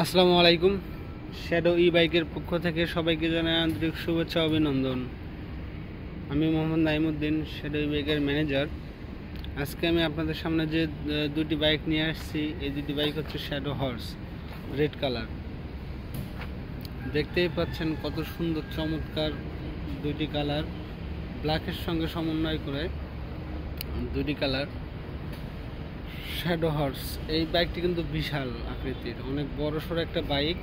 আসসালামু আলাইকুম। শ্যাডো ই বাইকের পক্ষ থেকে সবাইকে জানাই আন্তরিক শুভেচ্ছা অভিনন্দন। আমি মোহাম্মদ নাইমুদ্দিন, শ্যাডো ই বাইকের ম্যানেজার। আজকে আমি আপনাদের সামনে যে দুটি বাইক নিয়ে আসছি, এই দুটি বাইক হচ্ছে শ্যাডো হর্স রেড কালার। দেখতেই পাচ্ছেন কত সুন্দর চমৎকার দুইটি কালার, ব্ল্যাকের সঙ্গে সমন্বয় করে দুটি কালার। শ্যাডো হর্স এই বাইকটি কিন্তু বিশাল আকৃতির, অনেক বড় সড়ো একটা bike.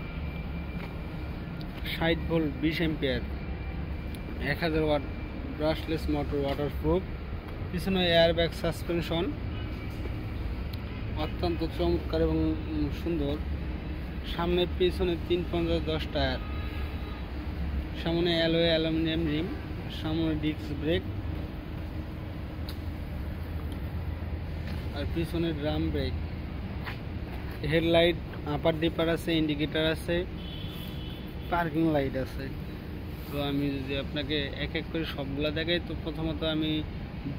60 volt 20 ampere, 1000 watt brushless motor, waterproof, পিছনে এয়ারব্যাগ সাসপেনশন, অত্যন্ত চমৎকার এবং সুন্দর। সামনে পিছনে 350-10 টায়ার, সামনে অ্যালয় অ্যালুমিনিয়াম রিম, সামনে ডিস্ক ব্রেক আর পিছনে ড্রাম ব্রেক। হেডলাইট আপার ডিপার আছে, ইন্ডিকেটার আছে, পার্কিং লাইট আছে। তো আমি যদি আপনাকে এক এক করে সবগুলো দেখাই, তো প্রথমত আমি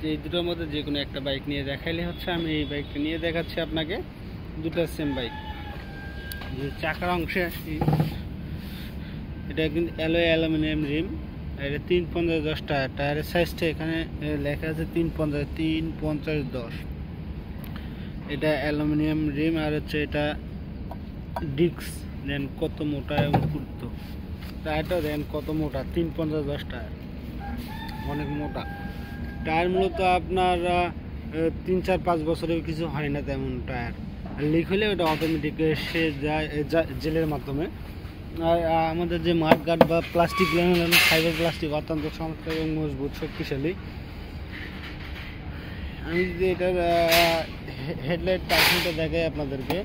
এই দুটোর মধ্যে যে কোনো একটা বাইক নিয়ে দেখাইলে হচ্ছে। আমি এই বাইকটা নিয়ে দেখাচ্ছি আপনাকে, দুটো সেম বাইক। যে চাকার অংশে আসি, এটা কিন্তু অ্যালয় অ্যালুমিনিয়াম রিম, এটা 350-10 টায়ার। টায়ারের সাইজটা এখানে লেখা আছে 350-10। এটা অ্যালুমিনিয়াম রিম, আর হচ্ছে এটা ডিস্ক। দেন কত মোটা এবং পুরুত্ব, টায়ারটা দেন কত মোটা, 350-10 টায়ার, অনেক মোটা টায়ার। মূলত আপনার 3-4-5 বছরের কিছু হয় না তেমন টায়ার। লিক হলে ওটা অটোমেটিক সে যায় জেলের মাধ্যমে। আর আমাদের যে মাড গার্ড বা প্লাস্টিক ফাইবার প্লাস্টিক অত্যন্ত চমৎকার এবং মজবুত, শক্তিশালী। আমি যদি এটার হেডলাইট পার্কিংটা দেখাই আপনাদেরকে,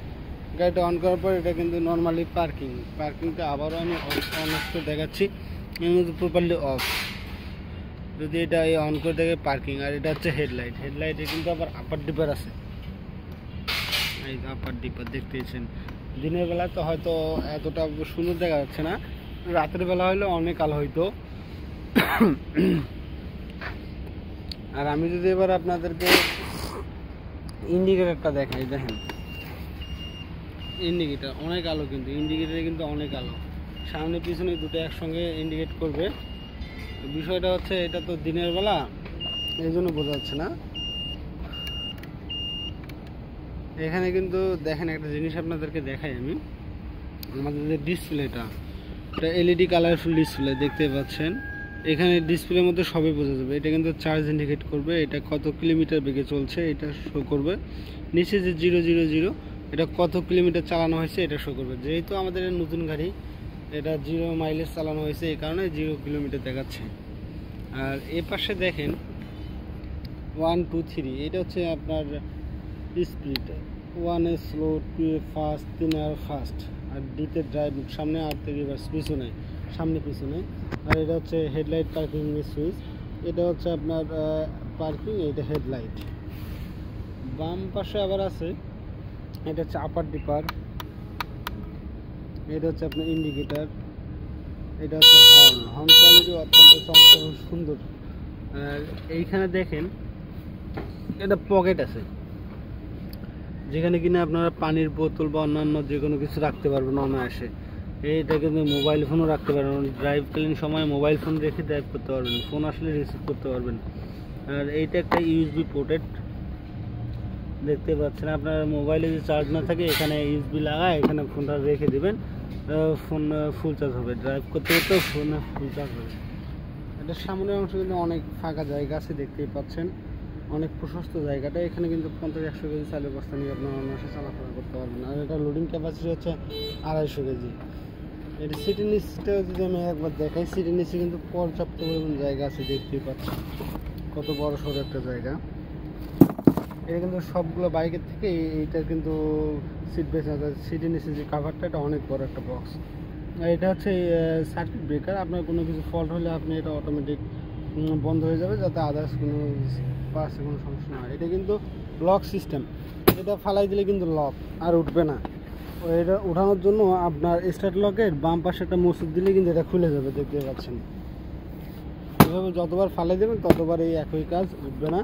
গাড়িটা অন করার পর এটা কিন্তু নর্মালি পার্কিংটা আবারও আমি অন করে দেখাচ্ছি, প্রপারলি অফ। যদি এটা অন করে দেখে পার্কিং। আর এটা হচ্ছে হেডলাইটে কিন্তু আবার আপার ডিপার আছে, এই আপার ডিপার দেখতেছেন। দিনের বেলা তো হয়তো এতটা সুন্দর দেখা যাচ্ছে না, রাতের বেলা হলে অনেক আলো হইতো। আর আমি যদি এবার আপনাদেরকে ইন্ডিকেটারটা দেখাই, দেখেন ইন্ডিকেটার অনেক আলো, কিন্তু ইন্ডিকেটারে কিন্তু অনেক আলো, সামনে পিছনে দুটো একসঙ্গে ইন্ডিকেট করবে। বিষয়টা হচ্ছে এটা তো দিনের বেলা, এই জন্য বোঝা যাচ্ছে না। এখানে কিন্তু দেখেন একটা জিনিস আপনাদেরকে দেখাই আমি, আমাদের যে ডিসপ্লেটা, এটা এলইডি কালারফুল ডিসপ্লে দেখতে পাচ্ছেন। এখানে ডিসপ্লের মধ্যে সবই বোঝা যাবে। এটা কিন্তু চার্জ ইন্ডিকেট করবে, এটা কত কিলোমিটার বেগে চলছে এটা শো করবে। নিচে যে 000, এটা কত কিলোমিটার চালানো হয়েছে এটা শো করবে। যেহেতু আমাদের নতুন গাড়ি, এটা 0 মাইলেজ চালানো হয়েছে, এই কারণে 0 কিলোমিটার দেখাচ্ছে। আর এ পাশে দেখেন 1 2 3, এটা হচ্ছে আপনার স্পিড। 1 এ স্লো, 2 এ ফাস্ট, 3 আর ফাস্ট, আর ডিতে ড্রাইভ, সামনে আর রিভার্স, পিছনে সামনে পিছনে। আর এটা হচ্ছে হেডলাইট পার্কিং সুইচ, এটা হচ্ছে আপনার পার্কিং, এটা হেডলাইট। বাম পাশে আবার আছে, এটা হচ্ছে আপার ডিপার, এটা হচ্ছে আপনার ইন্ডিকেটার, এটা হচ্ছে হর্ন কোয়ালিটি অত্যন্ত চমৎকার সুন্দর। আর এইখানে দেখেন এটা পকেট আছে, যেখানে কিনা আপনারা পানির বোতল বা অন্যান্য যে কোনো কিছু রাখতে পারবেন অনায়াসে। এইটা কিন্তু মোবাইল ফোনও রাখতে পারবেন, ড্রাইভকালীন সময় মোবাইল ফোন রেখে ড্রাইভ করতে পারবেন, ফোন আসলে রিসিভ করতে পারবেন। আর এইটা একটা ইউএসবি পোর্টেড দেখতে পাচ্ছেন। আপনার মোবাইলে যদি চার্জ না থাকে, এখানে ইউএসবি লাগায় এখানে ফোনটা রেখে দেবেন, ফোন ফুল চার্জ হবে, ড্রাইভ করতে করতে ফোন ফুল চার্জ হবে। এটার সামনের অংশ কিন্তু অনেক ফাঁকা জায়গা আছে, দেখতেই পাচ্ছেন, অনেক প্রশস্ত জায়গাটা। এখানে কিন্তু 50-100 কেজি চালের বস্তা নিয়ে আপনার অনায়াসে চলাফেরা করতে পারবেন। আর এটা লোডিং ক্যাপাসিটি হচ্ছে 250 কেজি। এটা সিটির নিচটাও যদি আমি একবার দেখাই, সিটির নিচে কিন্তু পর্যাপ্ত পরিমাণ জায়গা আছে, দেখতেই পাচ্ছেন কত বড় সড়ো একটা জায়গা। এটা কিন্তু সবগুলো বাইকের থেকে এইটার কিন্তু সিট বেস আছে। সিটির নিচে যে কাভারটা, এটা অনেক বড় একটা বক্স। আর এটা হচ্ছে সার্কিট ব্রেকার, আপনার কোনো কিছু ফল্ট হলে আপনি এটা অটোমেটিক বন্ধ হয়ে যাবে, যাতে আদার্স কোনো পার্টসে কোনো সমস্যা না হয়। এটা কিন্তু লক সিস্টেম, এটা ফালাই দিলে কিন্তু লক আর উঠবে না। এটা উঠানোর জন্য আপনার স্টার্ট লকের বাম পাশে একটা মসুদ দিলে কিন্তু এটা খুলে যাবে, দেখতে পাচ্ছেন। এভাবে যতবার ফালাই দেবেন ততবার এই একই কাজ, উঠবে না।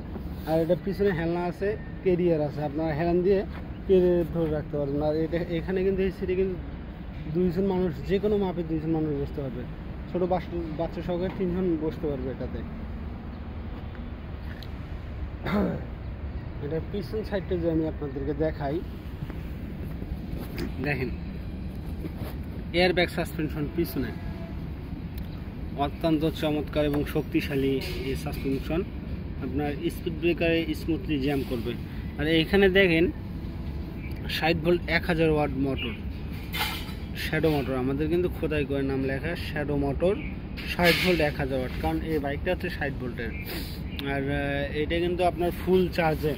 আর এটা পিছনে হেলনা আছে, কেরিয়ার আছে, আপনারা হেলান দিয়ে কেরিয়ার ধরে রাখতে পারবেন। আর এটা এখানে কিন্তু এই সিটে কিন্তু দুইজন মানুষ, যে কোনো মাপে দুইজন মানুষ বসতে পারবে। ছোটো বাচ্চা সহকারে 3 জন বসতে পারবে এটাতে। এটার পিছন সাইডটা যে আমি আপনাদেরকে দেখাই, দেখেন এয়ার ব্যাগ সাসপেনশন পিছনে, অত্যন্ত চমৎকার এবং শক্তিশালী এই সাসপেনশন। আপনার স্পিড ব্রেকারে স্মুথলি জ্যাম করবে। আর এইখানে দেখেন 60 volt 1000 watt motor, shadow motor, আমাদের কিন্তু খোদাই করে নাম লেখা শ্যাডো মোটর, 60 ভোল্ট 1000 ওয়াট, কারণ এই বাইকটা হচ্ছে 60 ভোল্টের। আর এটা কিন্তু আপনার ফুল চার্জে,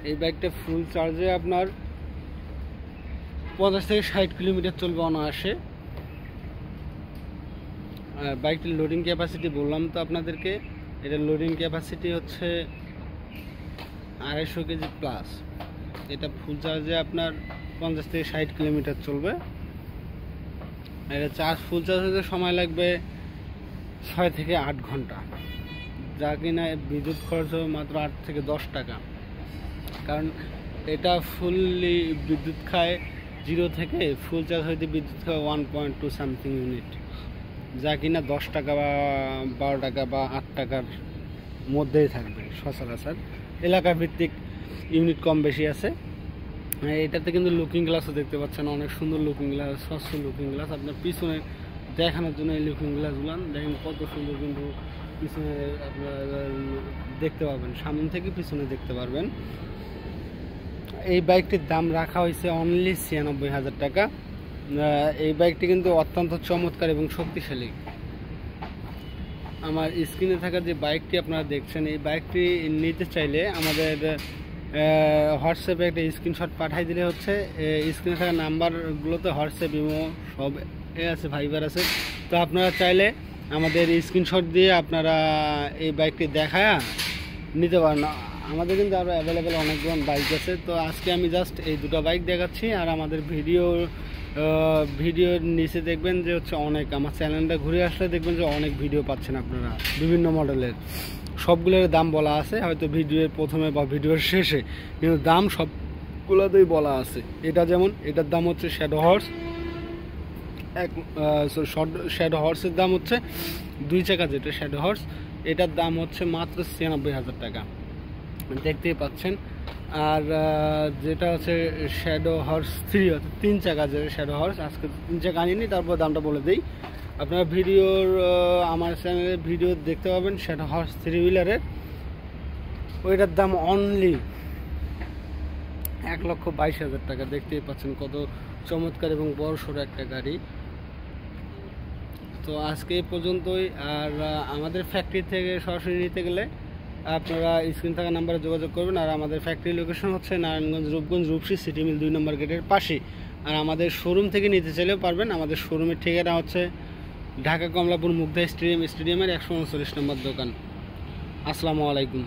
এই বাইকটা ফুল চার্জে আপনার 50 থেকে 60 কিলোমিটার চলবে অনায়াসে। বাইকটির লোডিং ক্যাপাসিটি বললাম তো আপনাদেরকে, এটার লোডিং ক্যাপাসিটি হচ্ছে 250 কেজি প্লাস। এটা ফুল চার্জে আপনার 50 থেকে 60 কিলোমিটার চলবে। এটা ফুল চার্জ হতে সময় লাগবে 6 থেকে 8 ঘন্টা, যা কিনা বিদ্যুৎ খরচ হবে মাত্র 8 থেকে 10 টাকা। কারণ এটা ফুললি বিদ্যুৎ খায়, 0 থেকে ফুল চার্জ হইতে বিদ্যুৎ খায় 1.2 সামথিং ইউনিট, যা কিনা 10 টাকা বা 12 টাকা বা 8 টাকার মধ্যেই থাকবে সচরাচর। এলাকা ভিত্তিক ইউনিট কম বেশি আছে। এটাতে কিন্তু লুকিং গ্লাসও দেখতে পাচ্ছেন, অনেক সুন্দর লুকিং গ্লাস, স্বচ্ছ লুকিং গ্লাস। আপনার পিছনে দেখানোর জন্য এই লুকিং গ্লাসগুলো দেখেন কত সুন্দর, কিন্তু পিছনে আপনার দেখতে পাবেন, সামনে থেকে পিছনে দেখতে পারবেন। এই বাইকটির দাম রাখা হয়েছে অনলি 96,000 টাকা। এই বাইকটি কিন্তু অত্যন্ত চমৎকার এবং শক্তিশালী। আমার স্ক্রিনে থাকা যে বাইকটি আপনারা দেখছেন, এই বাইকটি নিতে চাইলে আমাদের হোয়াটসঅ্যাপে একটা স্ক্রিনশট পাঠাই দিলে হচ্ছে, স্ক্রিনে থাকা নাম্বারগুলোতে হোয়াটসঅ্যাপ, ইমো সব আছে, ভাইবার আছে। তো আপনারা চাইলে আমাদের স্ক্রিনশট দিয়ে আপনারা এই বাইকটি দেখায় নিতে পারেন। আমাদের কিন্তু আরও অ্যাভেলেবেল অনেকগুলো বাইক আছে। তো আজকে আমি জাস্ট এই দুটো বাইক দেখাচ্ছি। আর আমাদের ভিডিওর নিচে দেখবেন যে হচ্ছে অনেক, আমার চ্যানেলটা ঘুরে আসলে দেখবেন যে অনেক ভিডিও পাচ্ছেন আপনারা বিভিন্ন মডেলের, সবগুলোর দাম বলা আছে, হয়তো ভিডিওর প্রথমে বা ভিডিওর শেষে, কিন্তু দাম সবগুলোতেই বলা আছে। এটা যেমন, এটার দাম হচ্ছে শ্যাডো হর্স, শ্যাডো হর্সের দাম হচ্ছে 2 চাকা যেটা শ্যাডো হর্স, এটার দাম হচ্ছে মাত্র 96,000 টাকা, দেখতেই পাচ্ছেন। আর যেটা হচ্ছে শ্যাডো হর্স 3, অর্থাৎ 3 চাকা যেটা শ্যাডো হর্স, আজকে 3 চাকা আনিনি, তারপর দামটা বলে দিই। আপনারা আমার চ্যানেলে ভিডিও দেখতে পাবেন শ্যাডো হর্স 3 হুইলারের, ওইটার দাম অনলি 1,22,000 টাকা। দেখতেই পাচ্ছেন কত চমৎকার এবং বড় সড়ো একটা গাড়ি। তো আজকে এই পর্যন্তই। আর আমাদের ফ্যাক্টরি থেকে সরাসরি নিতে গেলে আপনারা স্ক্রিন থাকা নাম্বারে যোগাযোগ করবেন। আর আমাদের ফ্যাক্টরি লোকেশন হচ্ছে নারায়ণগঞ্জ রূপগঞ্জ রূপসী সিটি মিল 2 নম্বর গেটের পাশে। আর আমাদের শোরুম থেকে নিতে চাইলেও পারবেন। আমাদের শোরুমের ঠিকানা হচ্ছে ঢাকা কমলাপুর মুগ্ধা স্টেডিয়ামের 139 নম্বর দোকান। আসসালামু আলাইকুম।